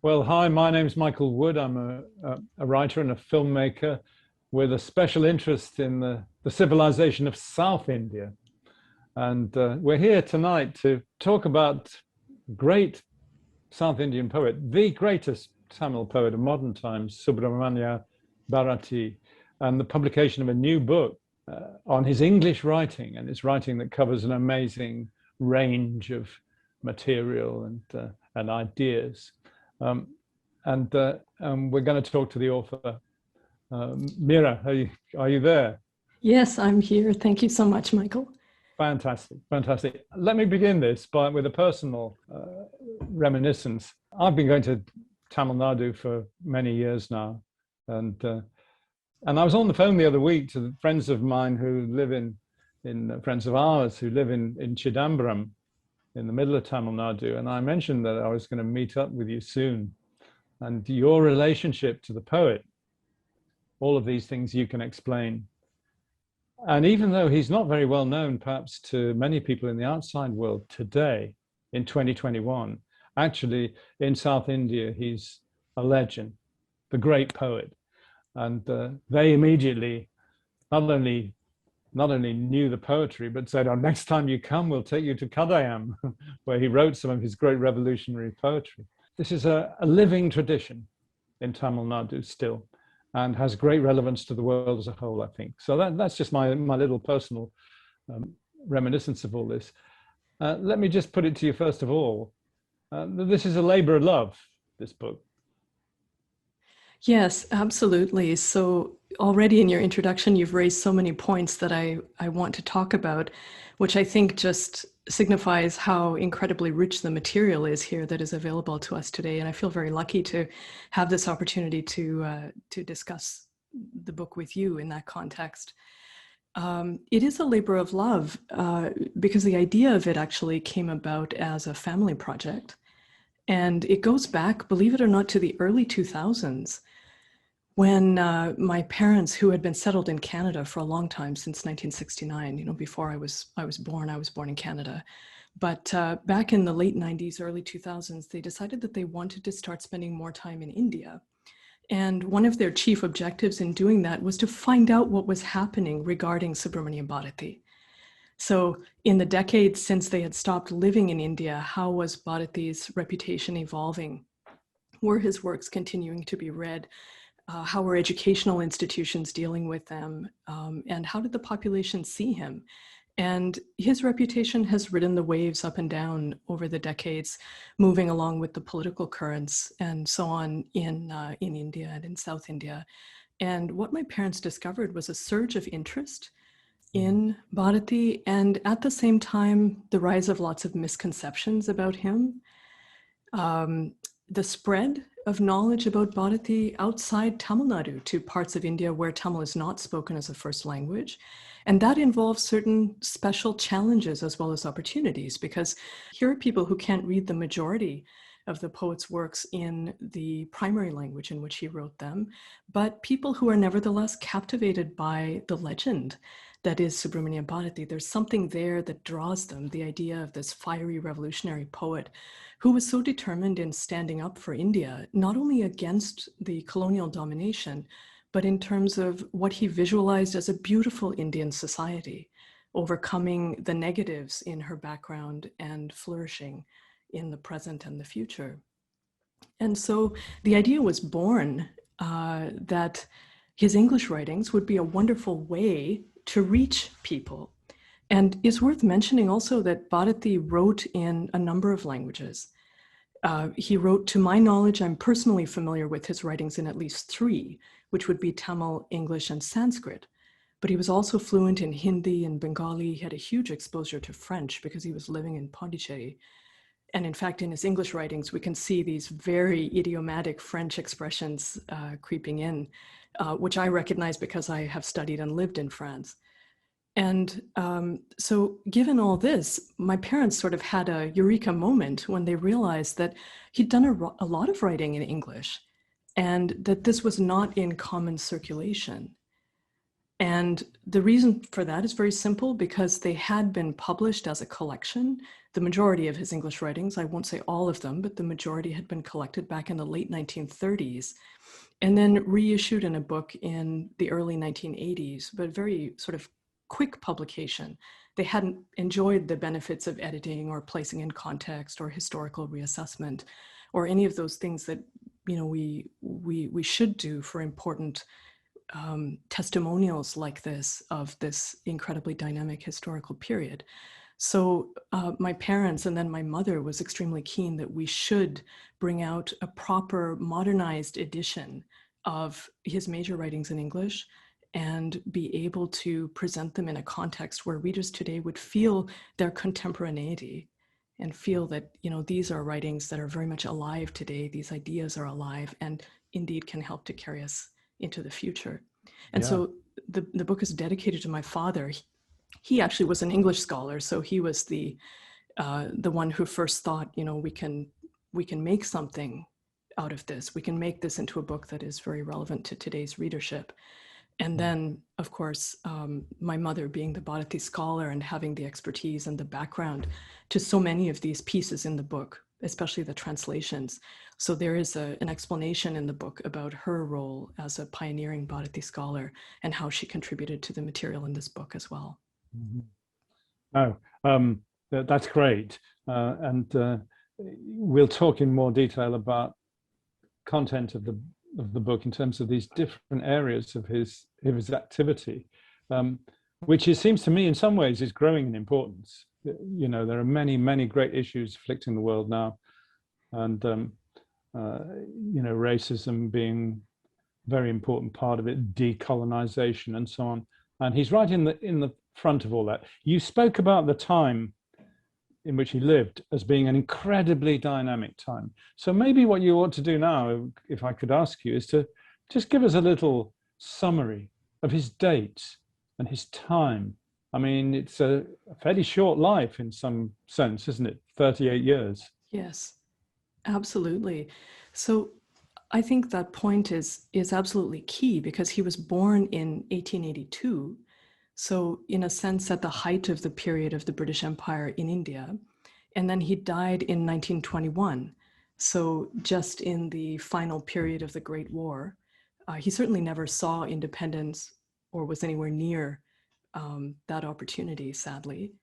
Well, hi, my name's Michael Wood. I'm a writer and a filmmaker with a special interest in the civilization of South India. And we're here tonight to talk about great South Indian poet, the greatest Tamil poet of modern times, Subramania Bharati, and the publication of a new book on his English writing, and his writing that covers an amazing range of material and ideas. Um, and we're going to talk to the author. Mira, are you there? Yes, I'm here. Thank you so much, Michael. Fantastic, fantastic. Let me begin this with a personal reminiscence. I've been going to Tamil Nadu for many years now, and I was on the phone the other week to friends of mine who live in friends of ours who live in Chidambaram, in the middle of Tamil Nadu, and I mentioned that I was going to meet up with you soon, and your relationship to the poet. All of these things you can explain. And even though he's not very well known, perhaps to many people in the outside world today, in 2021, actually in South India, he's a legend, the great poet. And they immediately not only knew the poetry, but said, oh, next time you come, we'll take you to Kadayam, where he wrote some of his great revolutionary poetry. This is a living tradition in Tamil Nadu still, and has great relevance to the world as a whole, I think. So that's just my little personal reminiscence of all this. Let me just put it to you, first of all, this is a labor of love, this book. Yes, absolutely. So already in your introduction, you've raised so many points that I want to talk about, which I think just signifies how incredibly rich the material is here that is available to us today. And I feel very lucky to have this opportunity to discuss the book with you in that context. It is a labor of love because the idea of it actually came about as a family project. And it goes back, believe it or not, to the early 2000s when my parents, who had been settled in Canada for a long time, since 1969, before I was born in Canada. But back in the late 90s, early 2000s, they decided that they wanted to start spending more time in India. And one of their chief objectives in doing that was to find out what was happening regarding Subramania Bharati. So in the decades since they had stopped living in India, how was Bharati's reputation evolving? Were his works continuing to be read? How were educational institutions dealing with them? And how did the population see him? And his reputation has ridden the waves up and down over the decades, moving along with the political currents and so on in India and in South India. And what my parents discovered was a surge of interest in Bharati, and at the same time, the rise of lots of misconceptions about him. The spread of knowledge about Bharati outside Tamil Nadu to parts of India where Tamil is not spoken as a first language. And that involves certain special challenges as well as opportunities, because here are people who can't read the majority of the poet's works in the primary language in which he wrote them, but people who are nevertheless captivated by the legend that is Subramania Bharati. There's something there that draws them, the idea of this fiery revolutionary poet who was so determined in standing up for India, not only against the colonial domination, but in terms of what he visualized as a beautiful Indian society, overcoming the negatives in her background and flourishing in the present and the future. And so the idea was born that his English writings would be a wonderful way to reach people. And it's worth mentioning also that Bharati wrote in a number of languages. He wrote, to my knowledge, I'm personally familiar with his writings in at least 3, which would be Tamil, English, and Sanskrit. But he was also fluent in Hindi and Bengali. He had a huge exposure to French because he was living in Pondicherry. And in fact, in his English writings, we can see these very idiomatic French expressions creeping in, which I recognize because I have studied and lived in France. And so given all this, my parents sort of had a eureka moment when they realized that he'd done a lot of writing in English and that this was not in common circulation. And the reason for that is very simple, because they had been published as a collection. The majority of his English writings, I won't say all of them, but the majority had been collected back in the late 1930s and then reissued in a book in the early 1980s, but very sort of quick publication. They hadn't enjoyed the benefits of editing or placing in context or historical reassessment or any of those things that, you know, we should do for important testimonials like this of this incredibly dynamic historical period. So my parents and then my mother was extremely keen that we should bring out a proper modernized edition of his major writings in English and be able to present them in a context where readers today would feel their contemporaneity and feel that, you know, these are writings that are very much alive today. These ideas are alive and indeed can help to carry us into the future. And so the book is dedicated to my father. He actually was an English scholar, so he was the one who first thought, you know, we can make something out of this. We can make this into a book that is very relevant to today's readership. And then, of course, my mother being the Bharati scholar and having the expertise and the background to so many of these pieces in the book, especially the translations. So there is an explanation in the book about her role as a pioneering Bharati scholar and how she contributed to the material in this book as well. Oh, that's great. And we'll talk in more detail about content of the book in terms of these different areas of his activity, which it seems to me in some ways is growing in importance. You know, there are many great issues afflicting the world now, and you know, racism being a very important part of it, decolonization and so on. And he's right in the front of all that. You spoke about the time in which he lived as being an incredibly dynamic time. So maybe what you ought to do now, if I could ask you, is to just give us a little summary of his dates and his time. I mean, it's a fairly short life in some sense, isn't it? 38 years. Yes, absolutely. So I think that point is absolutely key, because he was born in 1882. So in a sense, at the height of the period of the British Empire in India. And then he died in 1921. So just in the final period of the Great War. He certainly never saw independence or was anywhere near that opportunity, sadly.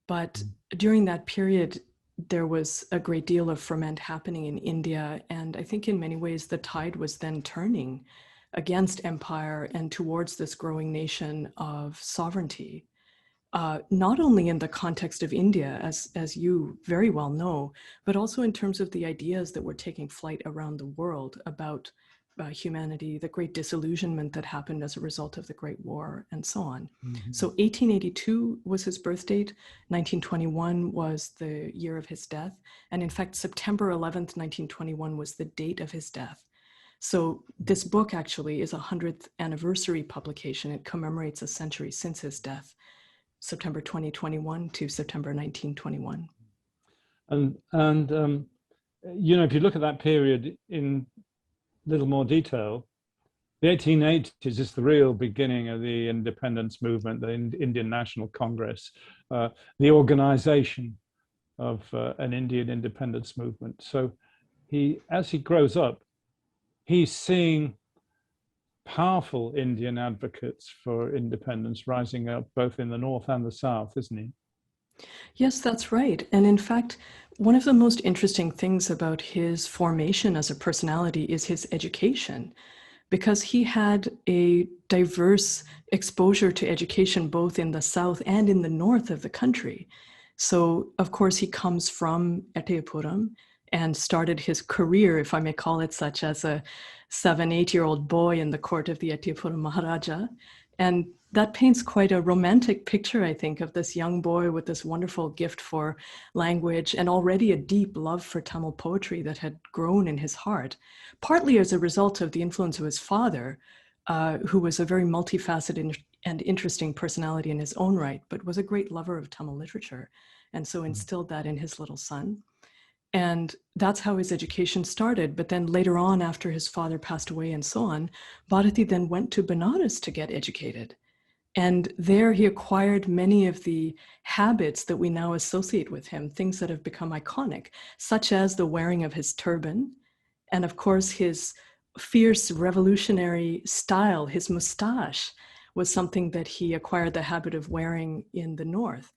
But during that period, there was a great deal of ferment happening in India. And I think in many ways, the tide was then turning against empire and towards this growing nation of sovereignty, not only in the context of India, as you very well know, but also in terms of the ideas that were taking flight around the world about humanity, the great disillusionment that happened as a result of the Great War, and so on. Mm-hmm. So 1882 was his birth date, 1921 was the year of his death, and in fact, September 11th, 1921 was the date of his death. So this book actually is a 100th anniversary publication. It commemorates a century since his death, September 2021 to September 1921. And you know, if you look at that period in little more detail, the 1880s is the real beginning of the independence movement, the Indian National Congress, the organization of an Indian independence movement. So as he grows up, he's seeing powerful Indian advocates for independence rising up both in the North and the South, isn't he? Yes, that's right. And in fact, one of the most interesting things about his formation as a personality is his education, because he had a diverse exposure to education both in the South and in the North of the country. So, of course, he comes from Ettyapuram and started his career, if I may call it such, as a 7-8-year-old boy in the court of the Ettyapuram Maharaja. And that paints quite a romantic picture, I think, of this young boy with this wonderful gift for language and already a deep love for Tamil poetry that had grown in his heart, partly as a result of the influence of his father, who was a very multifaceted and interesting personality in his own right, but was a great lover of Tamil literature, and so instilled that in his little son. And that's how his education started. But then later on, after his father passed away and so on, Bharati then went to Benares to get educated. And there he acquired many of the habits that we now associate with him, things that have become iconic, such as the wearing of his turban, and of course his fierce revolutionary style. His mustache was something that he acquired the habit of wearing in the north.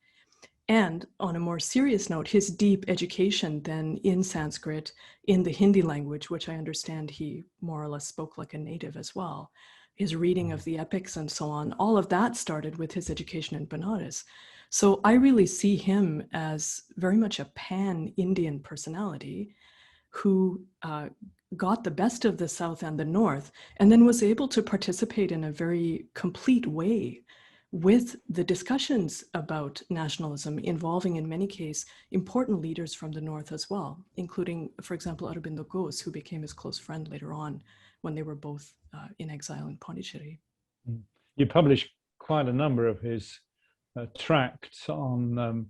And on a more serious note, his deep education then in Sanskrit, in the Hindi language, which I understand he more or less spoke like a native as well, his reading of the epics and so on, all of that started with his education in Benares. So I really see him as very much a pan-Indian personality who got the best of the South and the North, and then was able to participate in a very complete way with the discussions about nationalism, involving in many cases important leaders from the North as well, including, for example, Aurobindo Ghosh, who became his close friend later on when they were both in exile in Pondicherry. You published quite a number of his tracts on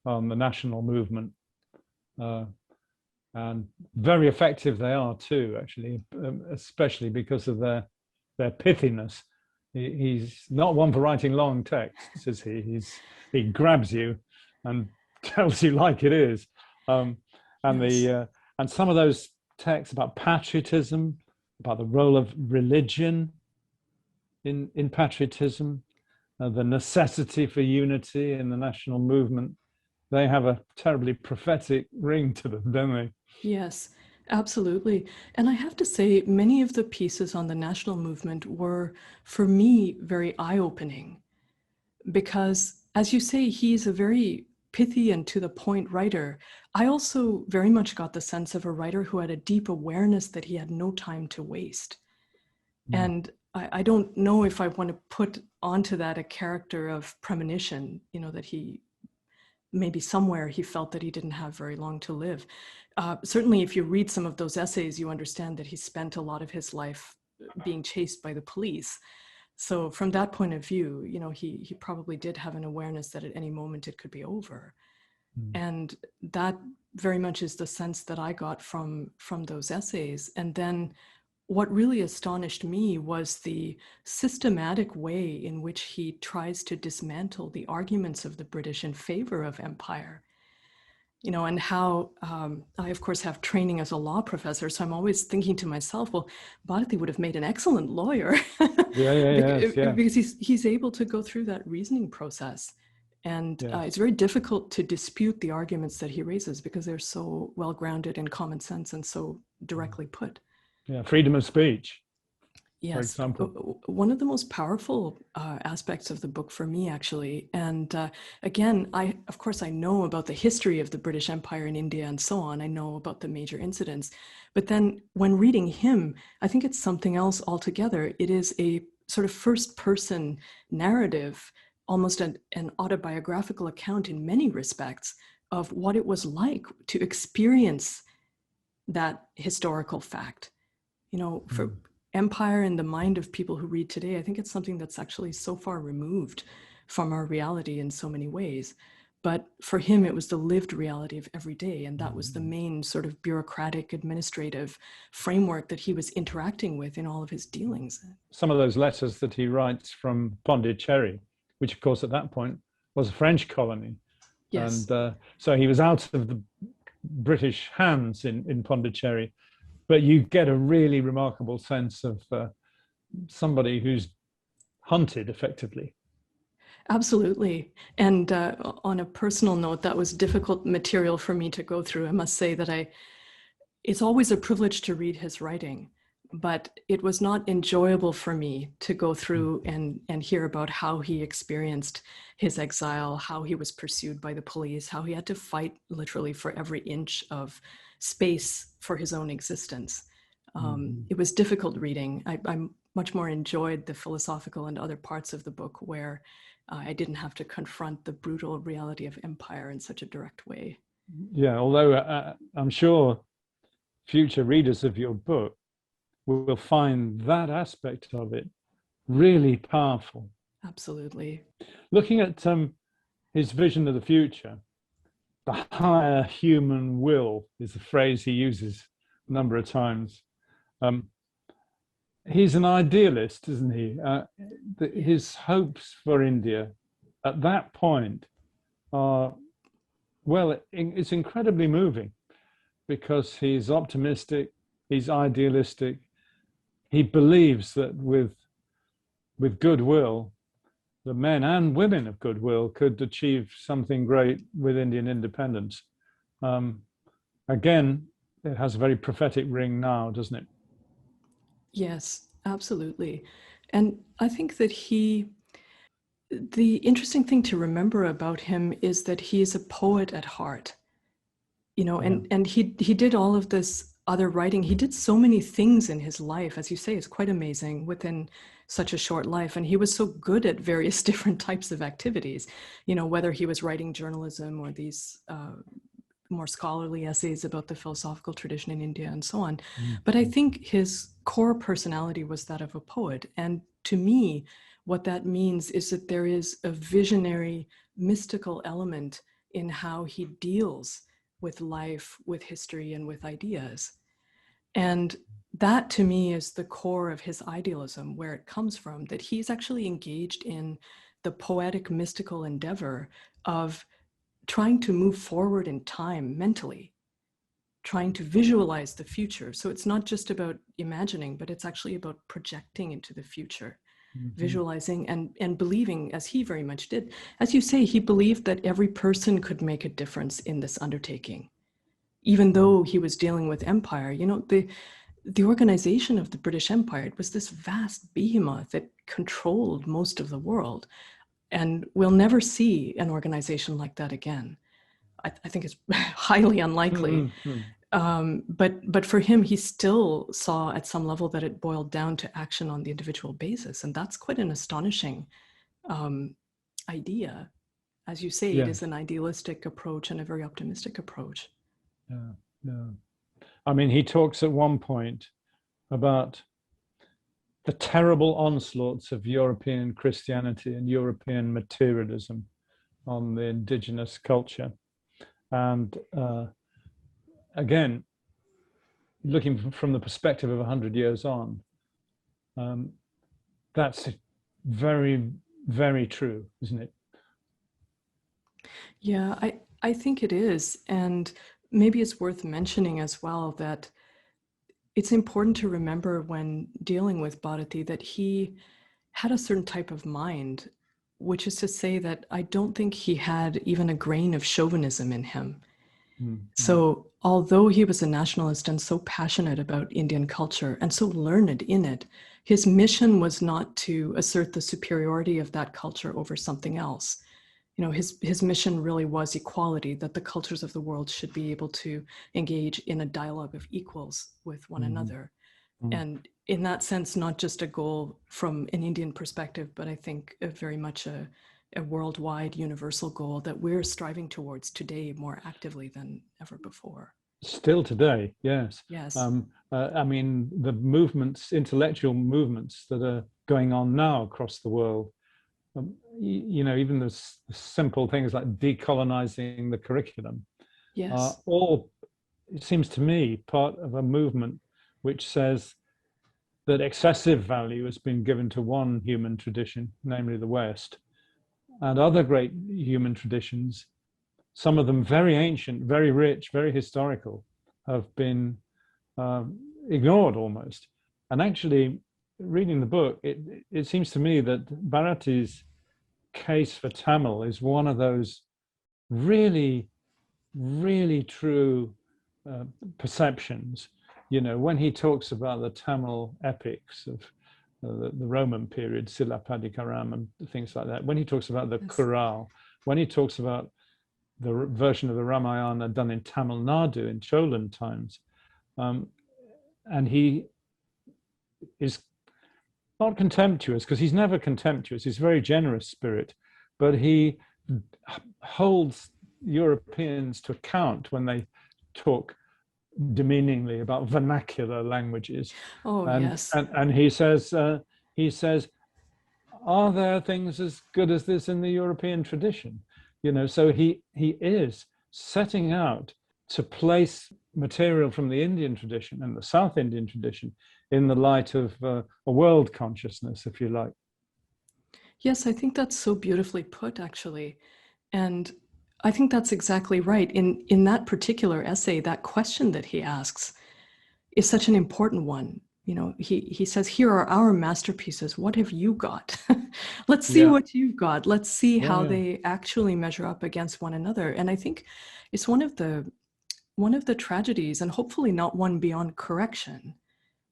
the national movement, and very effective they are too, actually, especially because of their pithiness. He's not one for writing long texts, is he? He grabs you and tells you like it is. And yes. And some of those texts about patriotism, about the role of religion in patriotism, the necessity for unity in the national movement, they have a terribly prophetic ring to them, don't they? Yes, absolutely. And I have to say, many of the pieces on the national movement were, for me, very eye-opening. Because, as you say, he's a very pithy and to-the-point writer. I also very much got the sense of a writer who had a deep awareness that he had no time to waste. And I don't know if I want to put onto that a character of premonition, that he maybe somewhere he felt that he didn't have very long to live. Certainly, if you read some of those essays, you understand that he spent a lot of his life being chased by the police. So from that point of view, he probably did have an awareness that at any moment it could be over. And that very much is the sense that I got from those essays. And then what really astonished me was the systematic way in which he tries to dismantle the arguments of the British in favor of empire. And how I, of course, have training as a law professor. So I'm always thinking to myself, well, Bharati would have made an excellent lawyer. Because he's able to go through that reasoning process. And it's very difficult to dispute the arguments that he raises because they're so well grounded in common sense and so directly put. Yeah, freedom of speech. Yes, for example. One of the most powerful aspects of the book for me, actually. And again, of course, I know about the history of the British Empire in India and so on. I know about the major incidents. But then when reading him, I think it's something else altogether. It is a sort of first-person narrative, almost an autobiographical account in many respects of what it was like to experience that historical fact. For empire in the mind of people who read today, I think it's something that's actually so far removed from our reality in so many ways. But for him, it was the lived reality of every day. And that was the main sort of bureaucratic, administrative framework that he was interacting with in all of his dealings. Some of those letters that he writes from Pondicherry, which of course at that point was a French colony. Yes. And so he was out of the British hands in Pondicherry. But you get a really remarkable sense of somebody who's hunted effectively. Absolutely. And on a personal note, that was difficult material for me to go through. I must say that it's always a privilege to read his writing, but it was not enjoyable for me to go through and hear about how he experienced his exile, how he was pursued by the police, how he had to fight literally for every inch of space for his own existence. It was difficult reading. I much more enjoyed the philosophical and other parts of the book where I didn't have to confront the brutal reality of empire in such a direct way. Yeah, although I'm sure future readers of your book will find that aspect of it really powerful. Absolutely. Looking at his vision of the future, the higher human will is the phrase he uses a number of times. He's an idealist, isn't he? His hopes for India at that point are, well, it's incredibly moving because he's optimistic, he's idealistic, he believes that with goodwill, the men and women of goodwill could achieve something great with Indian independence. Again, it has a very prophetic ring now, doesn't it? Yes, absolutely. And I think that the interesting thing to remember about him is that he is a poet at heart, you know, Yeah. and he did all of this other writing. He did so many things in his life, as you say, it's quite amazing within such a short life. And he was so good at various different types of activities, you know, whether he was writing journalism or these more scholarly essays about the philosophical tradition in India and so on. But I think his core personality was that of a poet. And to me, what that means is that there is a visionary, mystical element in how he deals with life, with history, and with ideas. And that to me is the core of his idealism, where it comes from, that he's actually engaged in the poetic, mystical endeavor of trying to move forward in time mentally, trying to visualize the future. So it's not just about imagining, but it's actually about projecting into the future, visualizing and believing, as he very much did. As you say, he believed that every person could make a difference in this undertaking. Even though he was dealing with empire, you know, the organization of the British Empire, it was this vast behemoth that controlled most of the world. And we'll never see an organization like that again. I think it's highly unlikely. But for him, he still saw at some level that it boiled down to action on the individual basis. And that's quite an astonishing idea. As you say, it is an idealistic approach and a very optimistic approach. Yeah. I mean, he talks at one point about the terrible onslaughts of European Christianity and European materialism on the indigenous culture. And again, looking from the perspective of 100 years on, that's very, very true, isn't it? Yeah, I think it is. And maybe it's worth mentioning as well that it's important to remember when dealing with Bharati that he had a certain type of mind, which is to say that I don't think he had even a grain of chauvinism in him. So although he was a nationalist and so passionate about Indian culture and so learned in it, his mission was not to assert the superiority of that culture over something else. You know, his mission really was equality, that the cultures of the world should be able to engage in a dialogue of equals with one another. And in that sense, not just a goal from an Indian perspective, but I think very much a worldwide universal goal that we're striving towards today more actively than ever before. Still today, yes. Yes. I mean, the movements, intellectual movements that are going on now across the world, you know, even the simple things like decolonizing the curriculum, are all, it seems to me, part of a movement which says that excessive value has been given to one human tradition, namely the West, and other great human traditions, some of them very ancient, very rich, very historical, have been ignored almost. And actually, reading the book, it seems to me that Bharati's case for Tamil is one of those really, really true perceptions. You know, when he talks about the Tamil epics of the Roman period, Silapadikaram and things like that, when he talks about the Kural, when he talks about the version of the Ramayana done in Tamil Nadu in Cholan times, and he is not contemptuous, because he's never contemptuous, he's a very generous spirit, but he holds Europeans to account when they talk demeaningly about vernacular languages. And he says, are there things as good as this in the European tradition? You know, so he is setting out to place material from the Indian tradition and the South Indian tradition in the light of a world consciousness, if you like. Yes, I think that's so beautifully put, actually. And I think that's exactly right. In that particular essay, that question that he asks is such an important one. You know, he says, here are our masterpieces. What have you got? Let's see what you've got. Let's see how they actually measure up against one another. And I think it's one of the tragedies, and hopefully not one beyond correction,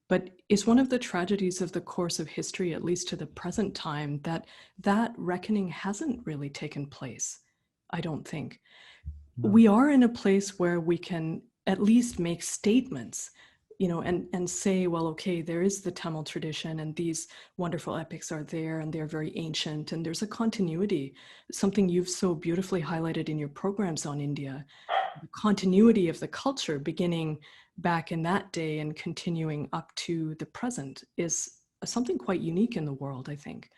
but it's one of the tragedies of the course of history, at least to the present time, that reckoning hasn't really taken place, I don't think. No. We are in a place where we can at least make statements, you know, and say, well, okay, there is the Tamil tradition and these wonderful epics are there and they're very ancient and there's a continuity, something you've so beautifully highlighted in your programs on India, the continuity of the culture beginning back in that day and continuing up to the present is something quite unique in the world, I think.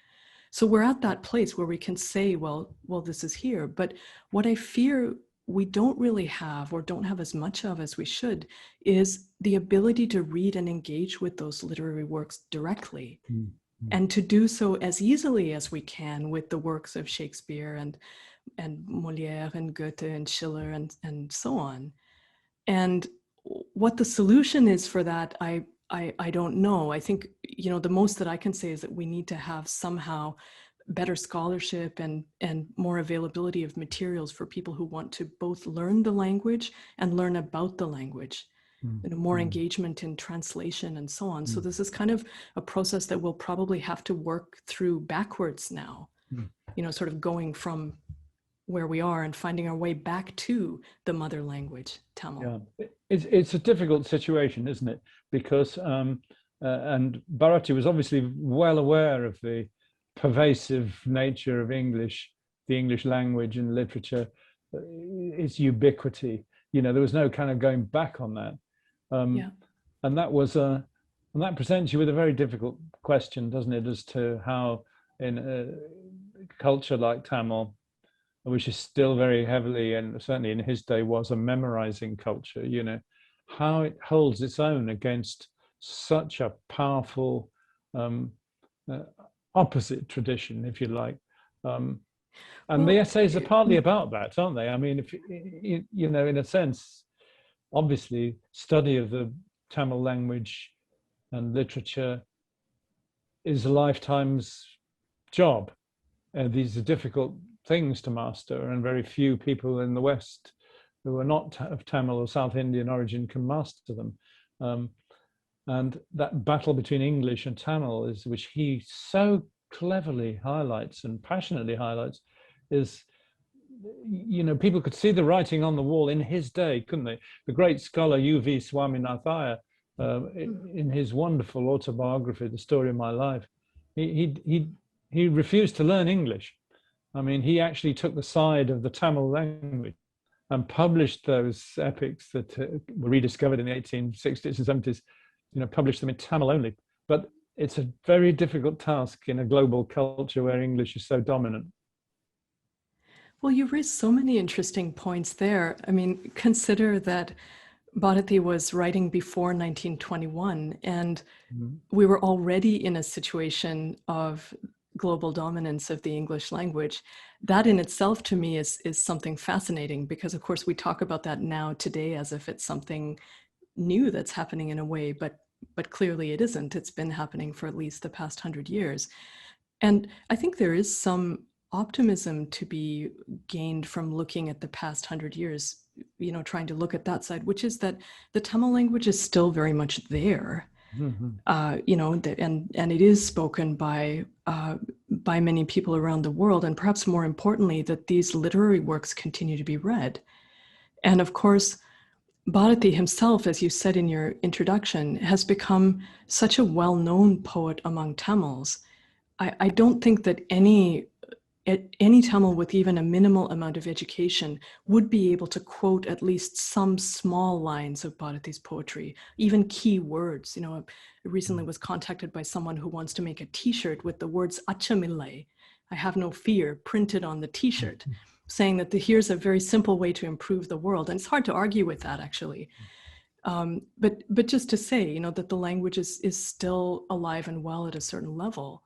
So we're at that place where we can say, well, this is here. But what I fear we don't really have, or don't have as much of as we should, is the ability to read and engage with those literary works directly. Mm-hmm. And to do so as easily as we can with the works of Shakespeare and Molière and Goethe and Schiller and so on. And what the solution is for that, I don't know. I think, you know, the most that I can say is that we need to have somehow better scholarship and more availability of materials for people who want to both learn the language and learn about the language. You know, more engagement in translation and so on. So this is kind of a process that we'll probably have to work through backwards now, you know, sort of going from where we are and finding our way back to the mother language, Tamil. Yeah, it's a difficult situation, isn't it? Because, and Bharati was obviously well aware of the pervasive nature of English, the English language and literature, its ubiquity. You know, there was no kind of going back on that. And that was and that presents you with a very difficult question, doesn't it, as to how in a culture like Tamil, which is still very heavily, and certainly in his day was a memorizing culture, you know, how it holds its own against such a powerful opposite tradition, if you like. And the essays are partly about that, aren't they? I mean, if you know, in a sense, obviously, study of the Tamil language and literature is a lifetime's job. And these are difficult things to master, and very few people in the West who are not of Tamil or South Indian origin can master them. And that battle between English and Tamil, is which he so cleverly highlights and passionately highlights, is, you know, people could see the writing on the wall in his day, couldn't they? The great scholar U.V. Swaminathan, in his wonderful autobiography, The Story of My Life, he refused to learn English. I mean, he actually took the side of the Tamil language and published those epics that were rediscovered in the 1860s and 70s, you know, published them in Tamil only. But it's a very difficult task in a global culture where English is so dominant. Well, you raised so many interesting points there. I mean, consider that Bharati was writing before 1921, and we were already in a situation of global dominance of the English language. That in itself, to me, is something fascinating, because of course we talk about that now today as if it's something new that's happening in a way, but clearly it isn't. It's been happening for at least the past 100 years. And I think there is some optimism to be gained from looking at the past 100 years, you know, trying to look at that side, which is that the Tamil language is still very much there. You know, and it is spoken by many people around the world, and perhaps more importantly, that these literary works continue to be read. And of course, Bharati himself, as you said in your introduction, has become such a well-known poet among Tamils. I don't think that any Tamil with even a minimal amount of education would be able to quote at least some small lines of Bharati's poetry, even key words. You know, I recently was contacted by someone who wants to make a t-shirt with the words Achamillai, I have no fear, printed on the t-shirt. saying that here's a very simple way to improve the world. And it's hard to argue with that, actually. But just to say, you know, that the language is still alive and well at a certain level.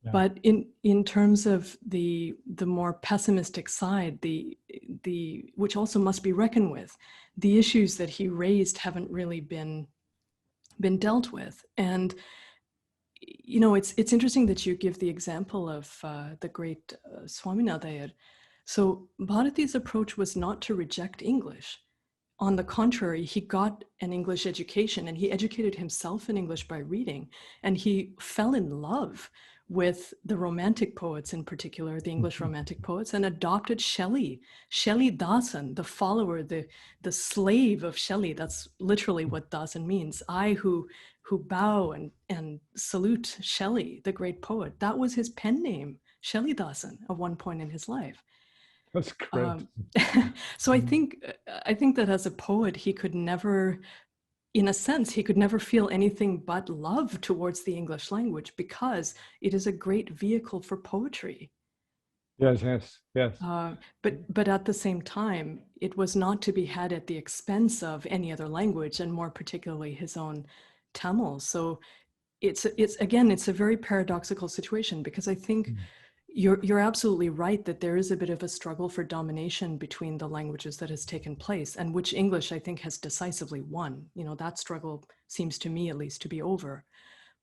Yeah. But in terms of the more pessimistic side, the which also must be reckoned with, the issues that he raised haven't really been dealt with. And you know, it's interesting that you give the example of the great Swaminathan. So Bharati's approach was not to reject English. On the contrary, he got an English education and he educated himself in English by reading, and he fell in love with the Romantic poets, in particular, the English Romantic poets, and adopted Shelley Dasan, the follower, the slave of Shelley. That's literally what Dasan means. I who bow and salute Shelley, the great poet. That was his pen name, Shelley Dasan, at one point in his life. That's great. So I think that as a poet, he could never, in a sense, he could never feel anything but love towards the English language, because it is a great vehicle for poetry. Yes. But at the same time, it was not to be had at the expense of any other language, and more particularly his own Tamil. So it's a very paradoxical situation, because I think you're absolutely right that there is a bit of a struggle for domination between the languages that has taken place, and which English, I think, has decisively won. You know, that struggle seems to me, at least, to be over.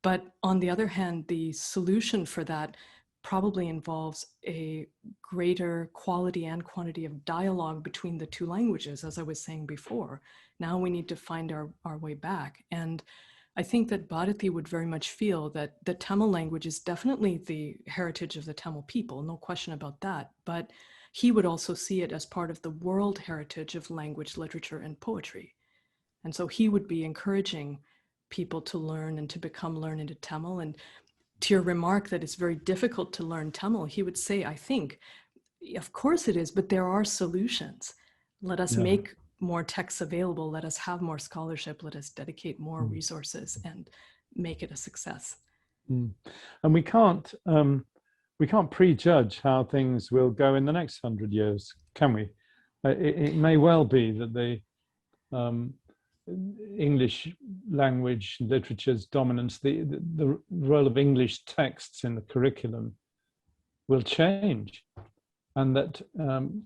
But on the other hand, the solution for that probably involves a greater quality and quantity of dialogue between the two languages, as I was saying before. Now we need to find our way back. And I think that Bharati would very much feel that the Tamil language is definitely the heritage of the Tamil people, no question about that. But he would also see it as part of the world heritage of language, literature, and poetry. And so he would be encouraging people to learn and to become learned in Tamil. And to your remark that it's very difficult to learn Tamil, he would say, I think, of course it is, but there are solutions. Let us make more texts available. Let us have more scholarship. Let us dedicate more resources and make it a success. And we can't prejudge how things will go in the next 100 years, can we? It may well be that the English language literature's dominance, the role of English texts in the curriculum will change, and that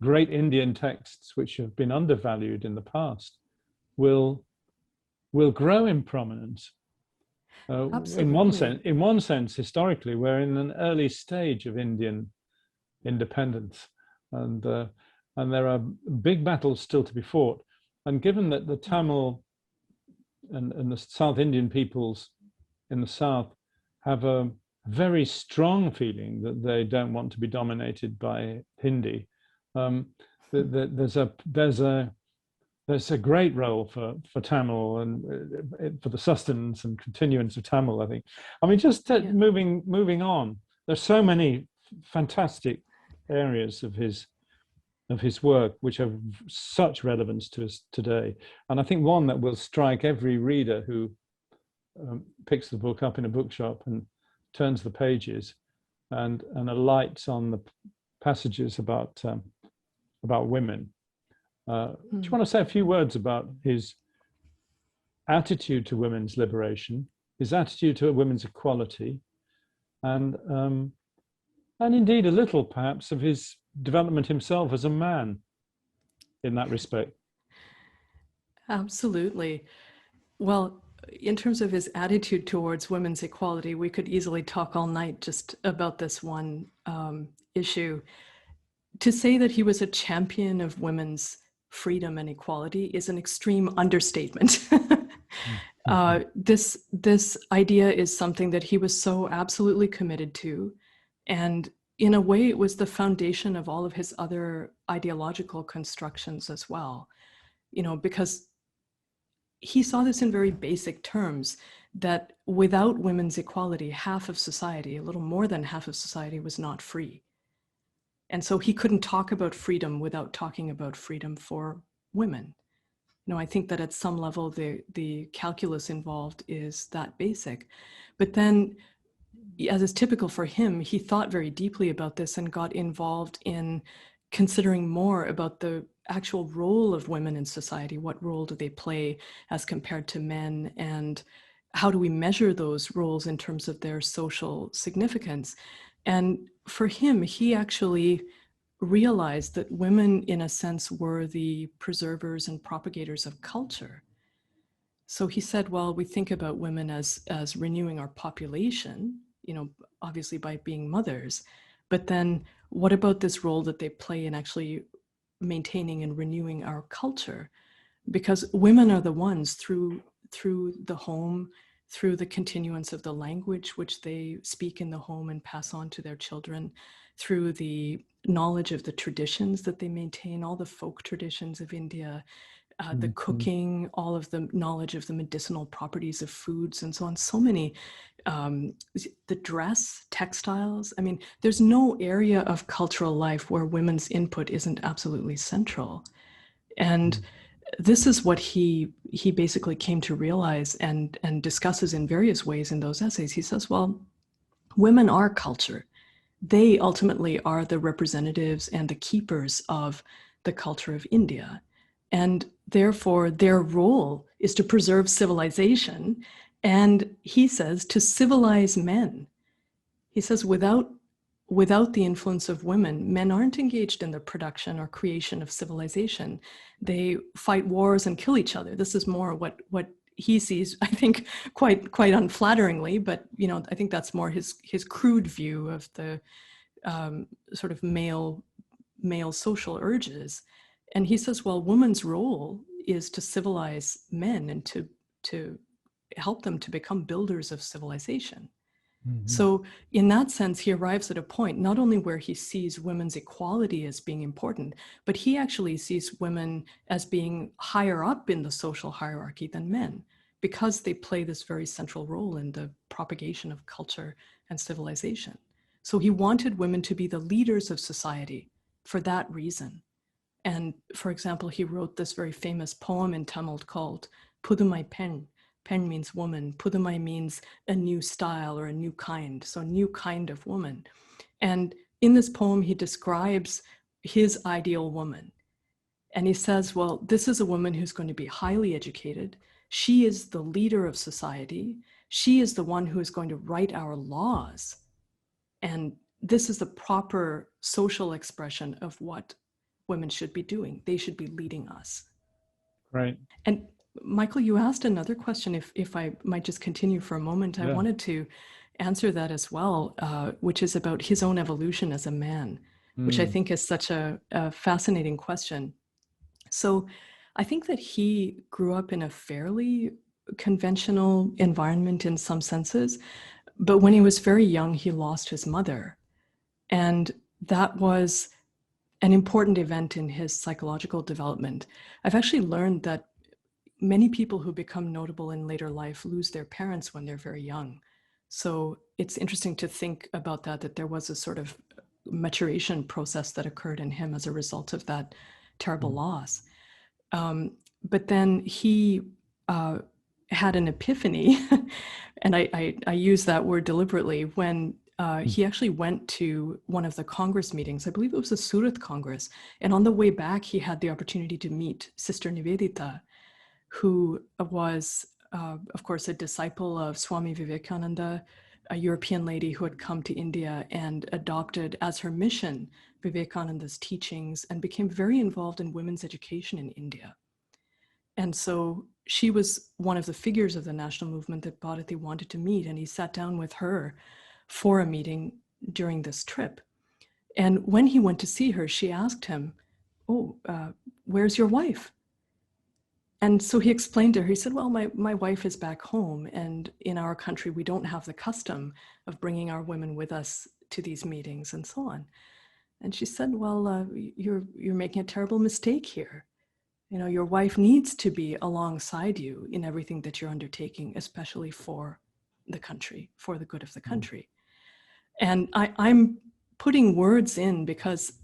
great Indian texts, which have been undervalued in the past, will grow in prominence. In one sense, historically, we're in an early stage of Indian independence, and there are big battles still to be fought. And given that the Tamil and the South Indian peoples in the South have a very strong feeling that they don't want to be dominated by Hindi, there's a great role for Tamil and for the sustenance and continuance of Tamil, I think. I mean, just moving on, there's so many fantastic areas of his work which have such relevance to us today. And I think one that will strike every reader who picks the book up in a bookshop and turns the pages and alights on the passages about women. Do you want to say a few words about his attitude to women's liberation, his attitude to women's equality, and indeed a little perhaps of his development himself as a man in that respect? Absolutely. Well, in terms of his attitude towards women's equality, we could easily talk all night just about this one issue. To say that he was a champion of women's freedom and equality is an extreme understatement. This idea is something that he was so absolutely committed to, and in a way, it was the foundation of all of his other ideological constructions as well. You know, because he saw this in very basic terms, that without women's equality, half of society, a little more than half of society, was not free. And so he couldn't talk about freedom without talking about freedom for women. You know, I think that at some level, the calculus involved is that basic. But then, as is typical for him, he thought very deeply about this and got involved in considering more about the actual role of women in society. What role do they play as compared to men? And how do we measure those roles in terms of their social significance? And for him, he actually realized that women, in a sense, were the preservers and propagators of culture. So he said, well, we think about women as renewing our population, obviously by being mothers, but then what about this role that they play in actually maintaining and renewing our culture? Because women are the ones through the home, through the continuance of the language which they speak in the home and pass on to their children, through the knowledge of the traditions that they maintain, all the folk traditions of India, the cooking, all of the knowledge of the medicinal properties of foods and so on, so many, the dress, textiles. I mean, there's no area of cultural life where women's input isn't absolutely central. And this is what he basically came to realize and discusses in various ways in those essays. He says, well, women are culture. They ultimately are the representatives and the keepers of the culture of India. And therefore, their role is to preserve civilization. And he says, to civilize men. He says, without the influence of women, men aren't engaged in the production or creation of civilization. They fight wars and kill each other. This is more what he sees, I think, quite unflatteringly, but I think that's more his crude view of the sort of male social urges. And he says, well, women's role is to civilize men and to help them to become builders of civilization. So in that sense, he arrives at a point not only where he sees women's equality as being important, but he actually sees women as being higher up in the social hierarchy than men, because they play this very central role in the propagation of culture and civilization. So he wanted women to be the leaders of society for that reason. And for example, he wrote this very famous poem in Tamil called Pudumai Pen. Pen means woman. Pudumai means a new style or a new kind. So new kind of woman. And in this poem, he describes his ideal woman. And he says, well, this is a woman who's going to be highly educated. She is the leader of society. She is the one who is going to write our laws. And this is the proper social expression of what women should be doing. They should be leading us. Right. And Michael, you asked another question, if I might just continue for a moment. I wanted to answer that as well, which is about his own evolution as a man, which I think is such a fascinating question. So I think that he grew up in a fairly conventional environment in some senses, but when he was very young, he lost his mother. And that was an important event in his psychological development. I've actually learned that many people who become notable in later life lose their parents when they're very young. So it's interesting to think about that there was a sort of maturation process that occurred in him as a result of that terrible loss. But then he had an epiphany, and I use that word deliberately, when he actually went to one of the Congress meetings. I believe it was the Surat Congress. And on the way back, he had the opportunity to meet Sister Nivedita, who was, of course, a disciple of Swami Vivekananda, a European lady who had come to India and adopted as her mission Vivekananda's teachings and became very involved in women's education in India. And so she was one of the figures of the national movement that Bharati wanted to meet, and he sat down with her for a meeting during this trip. And when he went to see her, she asked him, oh, where's your wife? And so he explained to her, he said, well, my wife is back home, and in our country, we don't have the custom of bringing our women with us to these meetings and so on. And she said, well, you're making a terrible mistake here. Your wife needs to be alongside you in everything that you're undertaking, especially for the country, for the good of the country. And I'm putting words in because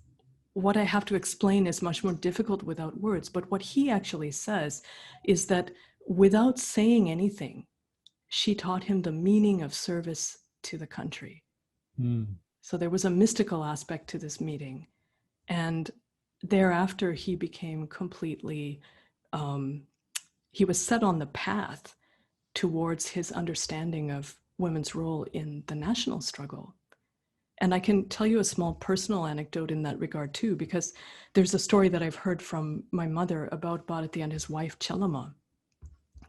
what I have to explain is much more difficult without words. But what he actually says is that without saying anything, she taught him the meaning of service to the country. So there was a mystical aspect to this meeting. And thereafter, he became completely, he was set on the path towards his understanding of women's role in the national struggle. And I can tell you a small personal anecdote in that regard too, because there's a story that I've heard from my mother about Bharati and his wife, Chelama,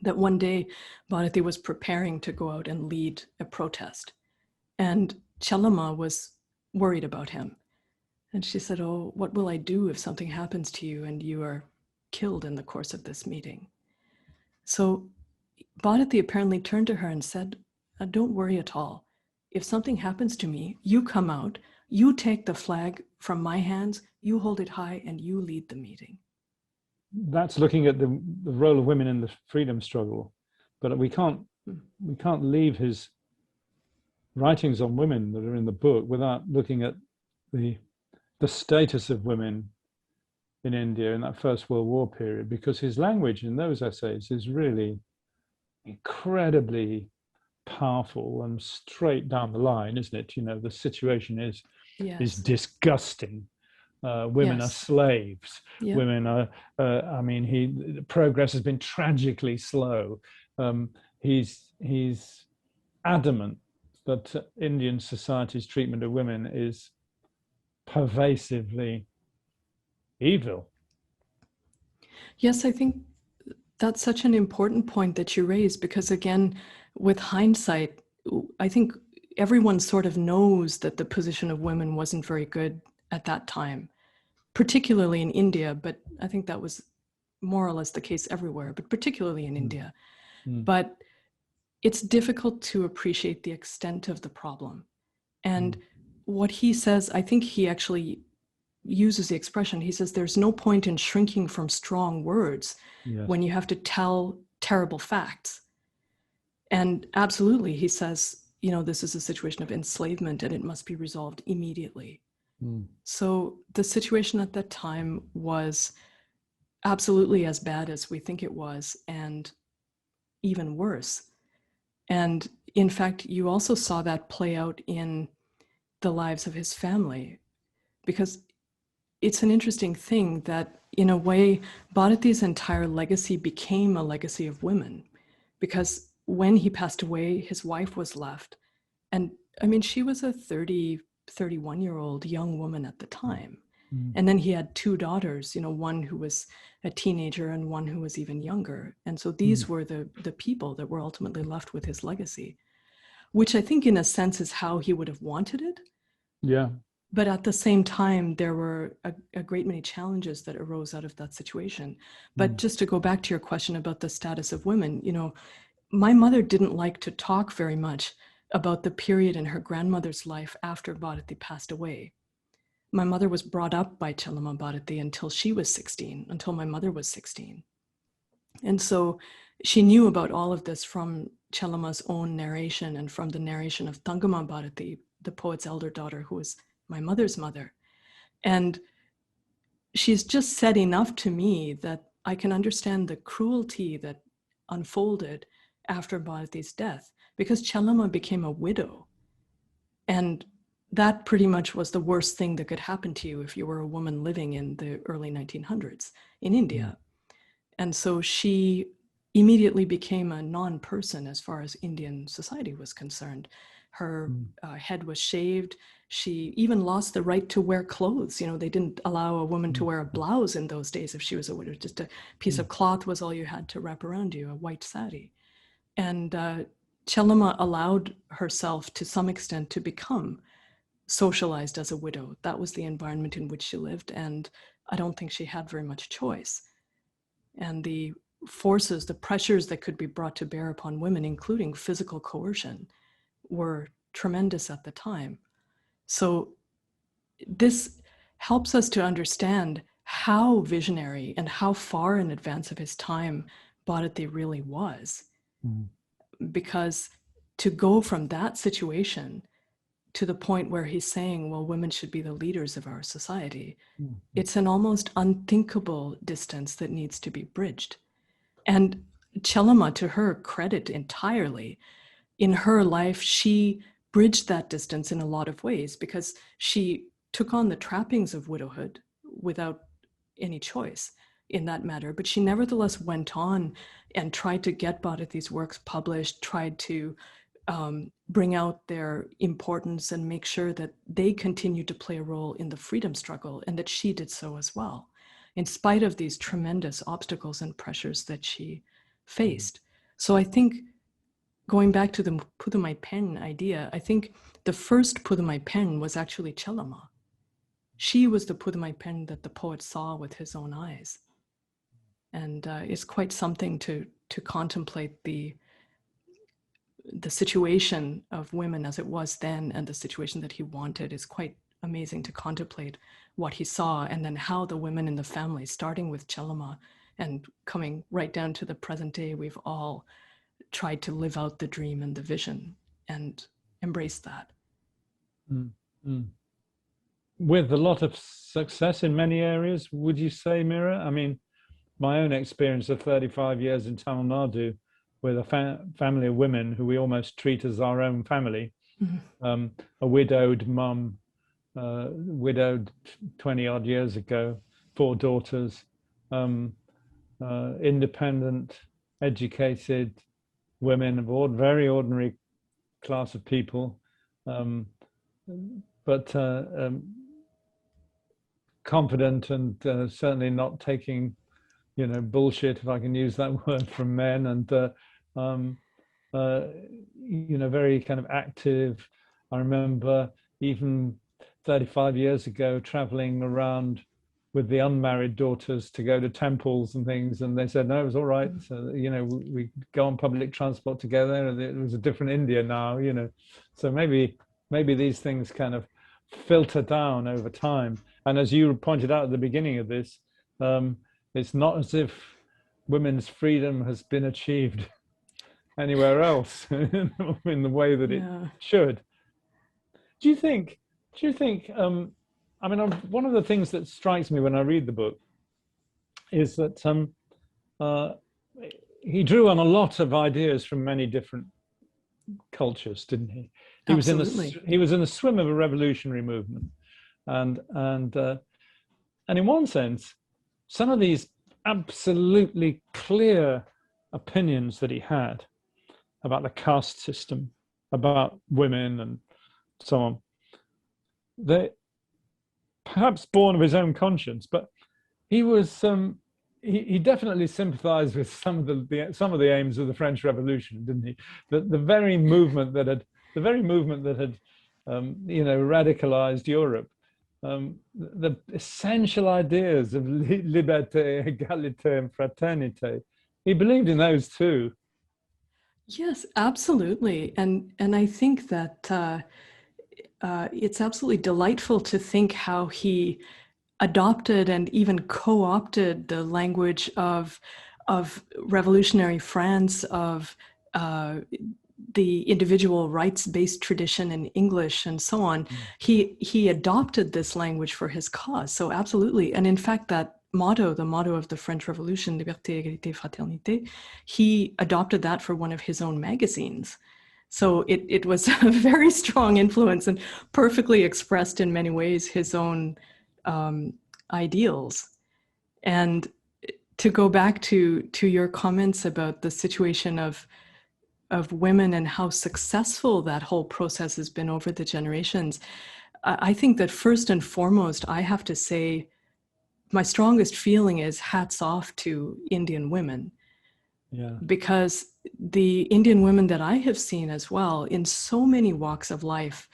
that one day Bharati was preparing to go out and lead a protest. And Chelama was worried about him. And she said, "Oh, what will I do if something happens to you and you are killed in the course of this meeting?" So Bharati apparently turned to her and said, "Don't worry at all. If something happens to me, you come out, you take the flag from my hands, you hold it high, and you lead the meeting." That's looking at the role of women in the freedom struggle, but we can't leave his writings on women that are in the book without looking at the status of women in India in that First World War period, because his language in those essays is really incredibly powerful and straight down the line, isn't it? You know, the situation is disgusting. Women are slaves. Yep. Women are. I mean, progress has been tragically slow. He's adamant that Indian society's treatment of women is pervasively evil. Yes, I think that's such an important point that you raise, because again, with hindsight, I think everyone sort of knows that the position of women wasn't very good at that time, particularly in India, but I think that was more or less the case everywhere, but particularly in India. But it's difficult to appreciate the extent of the problem. And what he says, I think he actually uses the expression, he says, there's no point in shrinking from strong words when you have to tell terrible facts. And absolutely, he says, you know, this is a situation of enslavement and it must be resolved immediately. So the situation at that time was absolutely as bad as we think it was, and even worse. And in fact, you also saw that play out in the lives of his family, because it's an interesting thing that, in a way, Bharati's entire legacy became a legacy of women, because when he passed away, his wife was left. And I mean, she was a 31-year-old young woman at the time. And then he had two daughters, you know, one who was a teenager and one who was even younger. And so these were the people that were ultimately left with his legacy, which I think in a sense is how he would have wanted it. Yeah. But at the same time, there were a great many challenges that arose out of that situation. But just to go back to your question about the status of women, you know, my mother didn't like to talk very much about the period in her grandmother's life after Bharati passed away. My mother was brought up by Chelama Bharati until she was 16, until my mother was 16. And so she knew about all of this from Chelama's own narration and from the narration of Thangama Bharati, the poet's elder daughter, who was my mother's mother. And she's just said enough to me that I can understand the cruelty that unfolded after Bharati's death, because Chelama became a widow. And that pretty much was the worst thing that could happen to you if you were a woman living in the early 1900s in India. And so she immediately became a non-person as far as Indian society was concerned. Her head was shaved. She even lost the right to wear clothes. You know, they didn't allow a woman to wear a blouse in those days if she was a widow. Just a piece of cloth was all you had to wrap around you, a white sari. And Chelama allowed herself to some extent to become socialized as a widow. That was the environment in which she lived, and I don't think she had very much choice. And the forces, the pressures that could be brought to bear upon women, including physical coercion, were tremendous at the time. So this helps us to understand how visionary and how far in advance of his time Bharati really was. Because to go from that situation to the point where he's saying, well, women should be the leaders of our society, it's an almost unthinkable distance that needs to be bridged. And Chelama, to her credit entirely, in her life, she bridged that distance in a lot of ways, because she took on the trappings of widowhood without any choice in that matter. But she nevertheless went on and tried to get Bharati's works published, tried to bring out their importance and make sure that they continued to play a role in the freedom struggle, and that she did so as well, in spite of these tremendous obstacles and pressures that she faced. So I think, going back to the Pudumai pen idea, I think the first Pudumai pen was actually Chelama. She was the Pudumai pen that the poet saw with his own eyes. And it's quite something to contemplate the situation of women as it was then, and the situation that he wanted. Is quite amazing to contemplate what he saw, and then how the women in the family, starting with Chelama and coming right down to the present day, we've all tried to live out the dream and the vision and embrace that. With a lot of success in many areas, would you say, Mira? I mean, my own experience of 35 years in Tamil Nadu with a family of women who we almost treat as our own family, a widowed mum, widowed 20 odd years ago, 4 daughters, independent, educated women of very ordinary class of people, but confident and certainly not taking, bullshit, if I can use that word, from men, and very kind of active. I remember even 35 years ago traveling around with the unmarried daughters to go to temples and things, and they said no, it was all right. So we go on public transport together, and it was a different India now. So maybe these things kind of filter down over time. And as you pointed out at the beginning of this, it's not as if women's freedom has been achieved anywhere else in the way that it should. Do you think? I mean, one of the things that strikes me when I read the book is that he drew on a lot of ideas from many different cultures, didn't he? He was in the swim of a revolutionary movement, and in one sense, some of these absolutely clear opinions that he had about the caste system, about women, and so on, they perhaps born of his own conscience, but he was he definitely sympathized with some of the aims of the French Revolution, didn't he? The very movement that had radicalized Europe, the essential ideas of liberté, égalité, and fraternité. He believed in those too. Yes, absolutely, and I think that it's absolutely delightful to think how he adopted and even co-opted the language of revolutionary France, of the individual rights-based tradition in English and so on. He adopted this language for his cause. So absolutely. And in fact, that motto, the motto of the French Revolution, Liberté, Égalité, Fraternité, he adopted that for one of his own magazines. So it was a very strong influence and perfectly expressed in many ways his own ideals. And to go back to your comments about the situation of women and how successful that whole process has been over the generations, I think that first and foremost, I have to say, my strongest feeling is hats off to Indian women. Yeah. Because the Indian women that I have seen as well in so many walks of life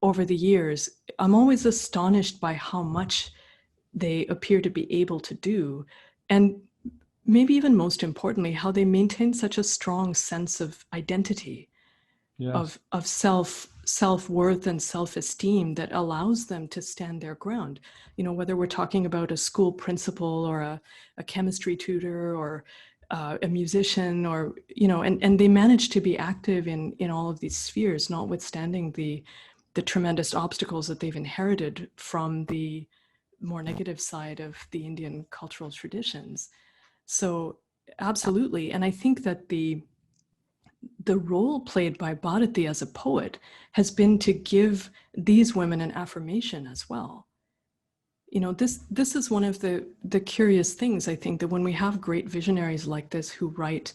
over the years, I'm always astonished by how much they appear to be able to do. And maybe even most importantly, how they maintain such a strong sense of identity, yes. of self-worth and self-esteem that allows them to stand their ground. Whether we're talking about a school principal or a chemistry tutor or a musician, or and they manage to be active in all of these spheres, notwithstanding the tremendous obstacles that they've inherited from the more negative side of the Indian cultural traditions. So absolutely. And I think that the role played by Bharati as a poet has been to give these women an affirmation as well. You know, this is one of the curious things, I think, that when we have great visionaries like this who write,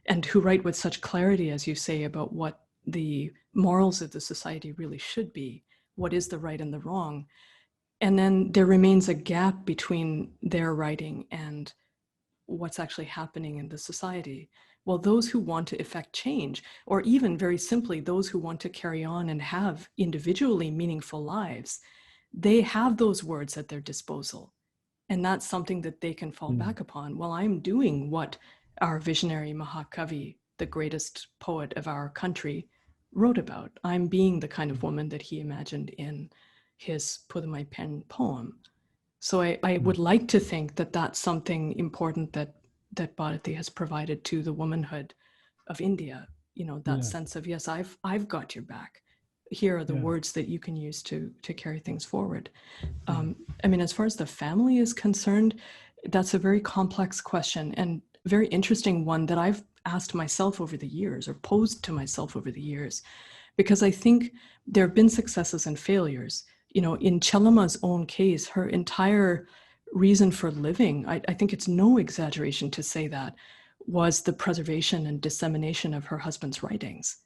and who write with such clarity, as you say, about what the morals of the society really should be, what is the right and the wrong, and then there remains a gap between their writing and what's actually happening in the society. Well, those who want to effect change, or even very simply, those who want to carry on and have individually meaningful lives, they have those words at their disposal. And that's something that they can fall back upon. Well, I'm doing what our visionary Mahakavi, the greatest poet of our country, wrote about. I'm being the kind of woman that he imagined in his Pudamai Pen poem. So I would like to think that that's something important that Bharati has provided to the womanhood of India. You know, that sense of, yes, I've got your back. Here are the words that you can use to carry things forward. I mean, as far as the family is concerned, that's a very complex question and very interesting one that I've asked myself over the years, or posed to myself over the years, because I think there have been successes and failures. You know, in Chelama's own case, her entire reason for living, I think it's no exaggeration to say that, was the preservation and dissemination of her husband's writings.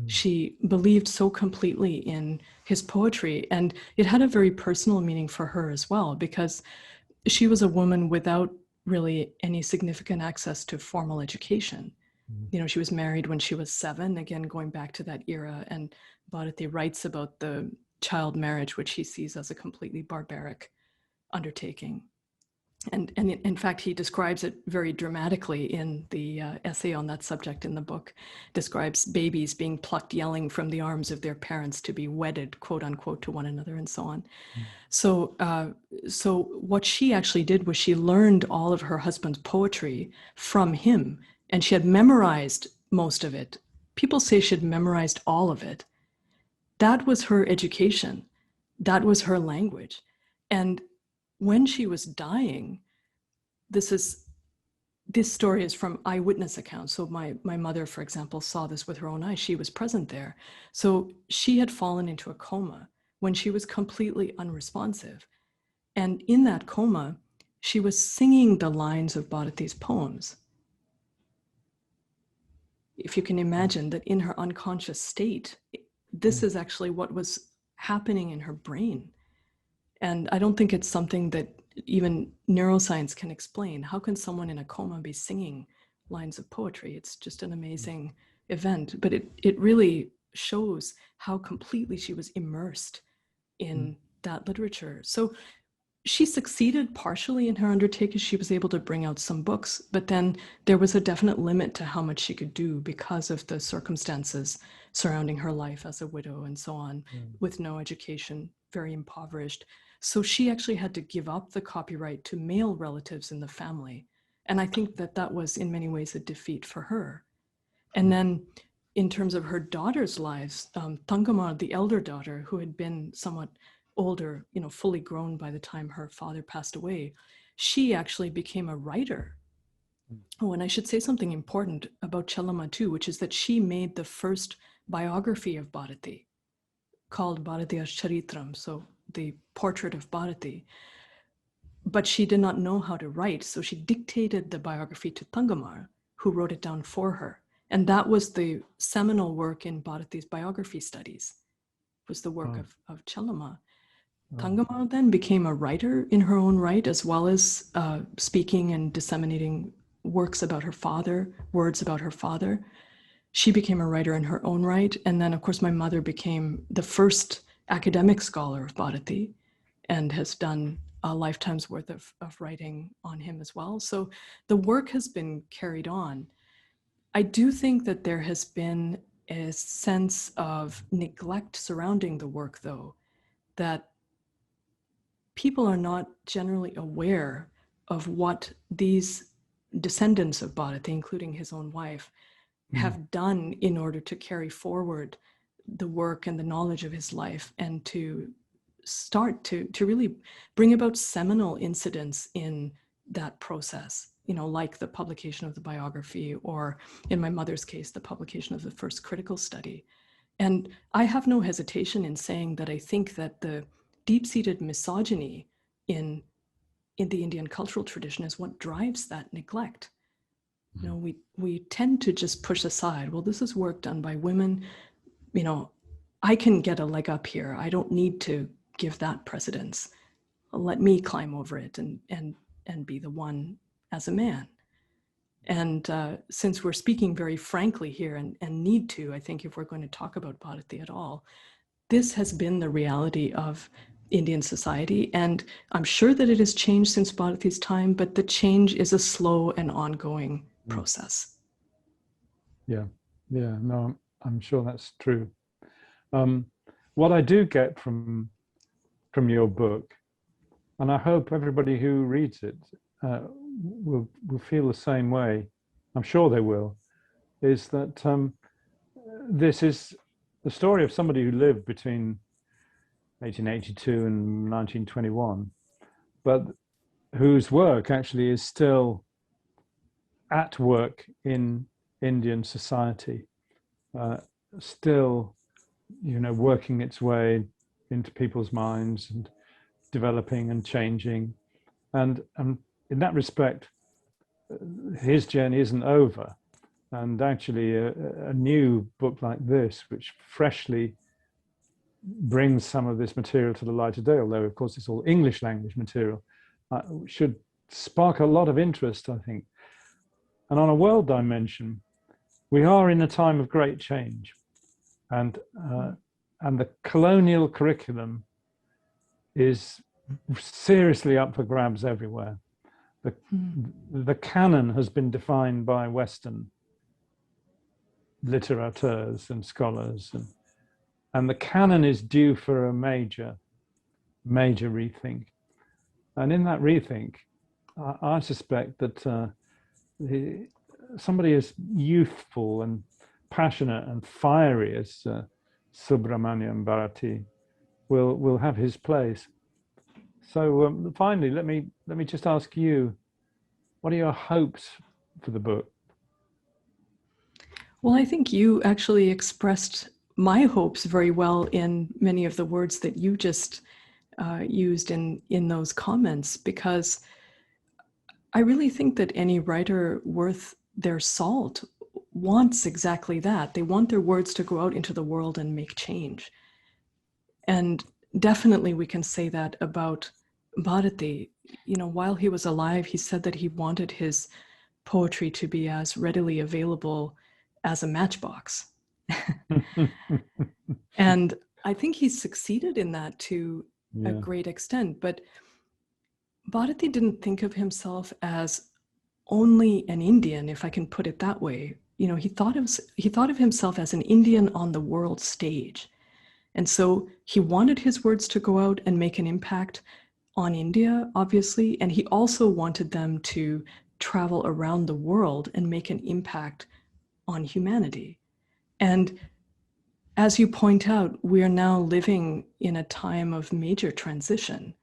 She believed so completely in his poetry, and it had a very personal meaning for her as well, because she was a woman without really any significant access to formal education. You know, she was married when she was 7, again, going back to that era, and Bharati writes about the child marriage, which he sees as a completely barbaric undertaking. And in fact, he describes it very dramatically in the essay on that subject in the book, describes babies being plucked yelling from the arms of their parents to be wedded, quote unquote, to one another and so on. So what she actually did was she learned all of her husband's poetry from him, and she had memorized most of it. People say she had memorized all of it. That was her education. That was her language. And when she was dying, this story is from eyewitness accounts. So my mother, for example, saw this with her own eyes. She was present there. So she had fallen into a coma when she was completely unresponsive. And in that coma, she was singing the lines of Bharati's poems. If you can imagine that in her unconscious state, this is actually what was happening in her brain. And I don't think it's something that even neuroscience can explain. How can someone in a coma be singing lines of poetry? It's just an amazing event, but it really shows how completely she was immersed in that literature. So she succeeded partially in her undertaking. She was able to bring out some books, but then there was a definite limit to how much she could do because of the circumstances surrounding her life as a widow and so on, with no education, very impoverished. So she actually had to give up the copyright to male relatives in the family. And I think that was in many ways a defeat for her. And then in terms of her daughter's lives, Thangamar, the elder daughter, who had been somewhat older, you know, fully grown by the time her father passed away, she actually became a writer. Oh, and I should say something important about Chelama too, which is that she made the first biography of Bharati, called Bharatiya Charitram, so the portrait of Bharati. But she did not know how to write, so she dictated the biography to Thangamar, who wrote it down for her. And that was the seminal work in Bharati's biography studies, was the work of Chelama. Thangamar then became a writer in her own right, as well as speaking and disseminating works about her father, words about her father. She became a writer in her own right. And then, of course, my mother became the first academic scholar of Bharati and has done a lifetime's worth of writing on him as well. So the work has been carried on. I do think that there has been a sense of neglect surrounding the work, though, that people are not generally aware of what these descendants of Bharati, including his own wife, have done in order to carry forward the work and the knowledge of his life, and to start to really bring about seminal incidents in that process, you know, like the publication of the biography, or in my mother's case, the publication of the first critical study. And I have no hesitation in saying that I think that the deep-seated misogyny in the Indian cultural tradition is what drives that neglect. You know, we tend to just push aside, well, this is work done by women. You know, I can get a leg up here. I don't need to give that precedence. Let me climb over it and be the one as a man. And since we're speaking very frankly here and need to, I think if we're going to talk about Bharati at all, this has been the reality of Indian society. And I'm sure that it has changed since Bharati's time, but the change is a slow and ongoing process. Yeah, no, I'm sure that's true. What I do get from your book, and I hope everybody who reads it will feel the same way, I'm sure they will, is that this is the story of somebody who lived between 1882 and 1921, but whose work actually is still at work in Indian society, still, you know, working its way into people's minds and developing and changing. And in that respect, his journey isn't over. And actually, a new book like this, which freshly brings some of this material to the light of day, although of course it's all English language material, should spark a lot of interest, I think. And on a world dimension, we are in a time of great change, and the colonial curriculum is seriously up for grabs everywhere. The canon has been defined by Western literateurs and scholars, and the canon is due for a major rethink. And in that rethink, I suspect that somebody as youthful and passionate and fiery as Subramania Bharati will have his place. So finally, let me just ask you, what are your hopes for the book? Well, I think you actually expressed my hopes very well in many of the words that you just used in those comments, because I really think that any writer worth their salt wants exactly that. They want their words to go out into the world and make change. And definitely we can say that about Bharati. You know, while he was alive, he said that he wanted his poetry to be as readily available as a matchbox. And I think he's succeeded in that to a great extent. But Bharati didn't think of himself as only an Indian, if I can put it that way. You know, he thought of himself as an Indian on the world stage. And so he wanted his words to go out and make an impact on India, obviously, and he also wanted them to travel around the world and make an impact on humanity. And as you point out, we are now living in a time of major transition.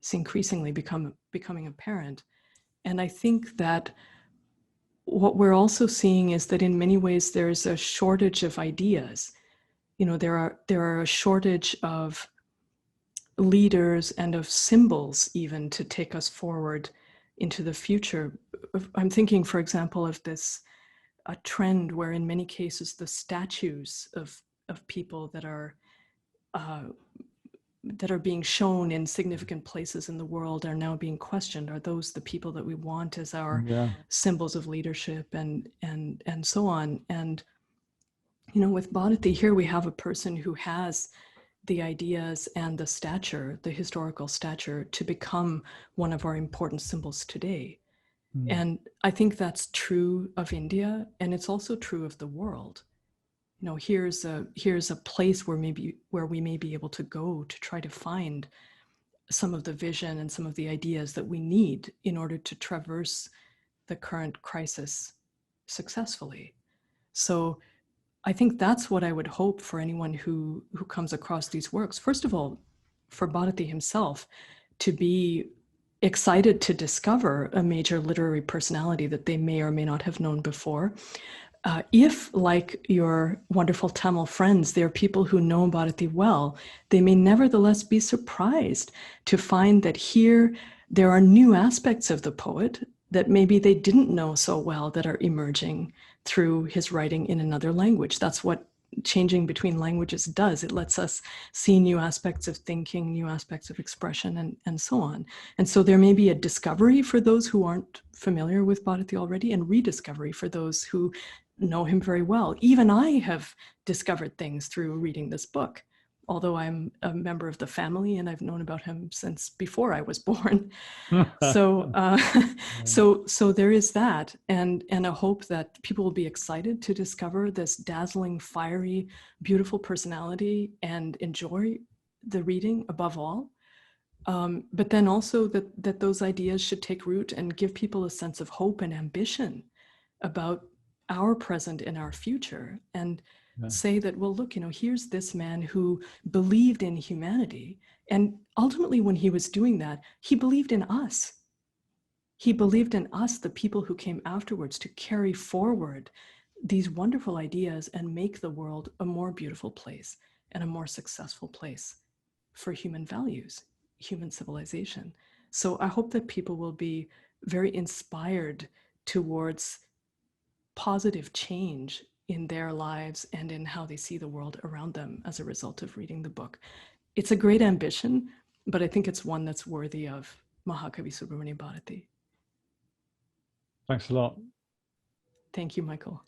It's increasingly becoming apparent. And I think that what we're also seeing is that in many ways there's a shortage of ideas. You know, there are a shortage of leaders and of symbols even to take us forward into the future. I'm thinking, for example, of a trend where in many cases the statues of people that are being shown in significant places in the world are now being questioned. Are those the people that we want as our symbols of leadership and so on? And you know, with Bharati here, we have a person who has the ideas and the stature, the historical stature, to become one of our important symbols today. And I think that's true of India, and it's also true of the world. You know, here's a place where we may be able to go to try to find some of the vision and some of the ideas that we need in order to traverse the current crisis successfully. So I think that's what I would hope for anyone who comes across these works. First of all, for Bharati himself to be excited to discover a major literary personality that they may or may not have known before. if, like your wonderful Tamil friends, there are people who know Bharati well, they may nevertheless be surprised to find that here there are new aspects of the poet that maybe they didn't know so well that are emerging through his writing in another language. That's what changing between languages does. It lets us see new aspects of thinking, new aspects of expression, and so on. And so there may be a discovery for those who aren't familiar with Bharati already, and rediscovery for those who know him very well. Even I have discovered things through reading this book, although I'm a member of the family and I've known about him since before I was born. So so there is that, and a hope that people will be excited to discover this dazzling, fiery, beautiful personality and enjoy the reading above all. But then also that those ideas should take root and give people a sense of hope and ambition about our present and our future, and say that, well, look, here's this man who believed in humanity. And ultimately, when he was doing that, he believed in us. He believed in us, the people who came afterwards, to carry forward these wonderful ideas and make the world a more beautiful place and a more successful place for human values, human civilization. So I hope that people will be very inspired towards positive change in their lives and in how they see the world around them as a result of reading the book. It's a great ambition, but I think it's one that's worthy of Mahakavi Subramania Bharati. Thanks a lot. Thank you, Michael.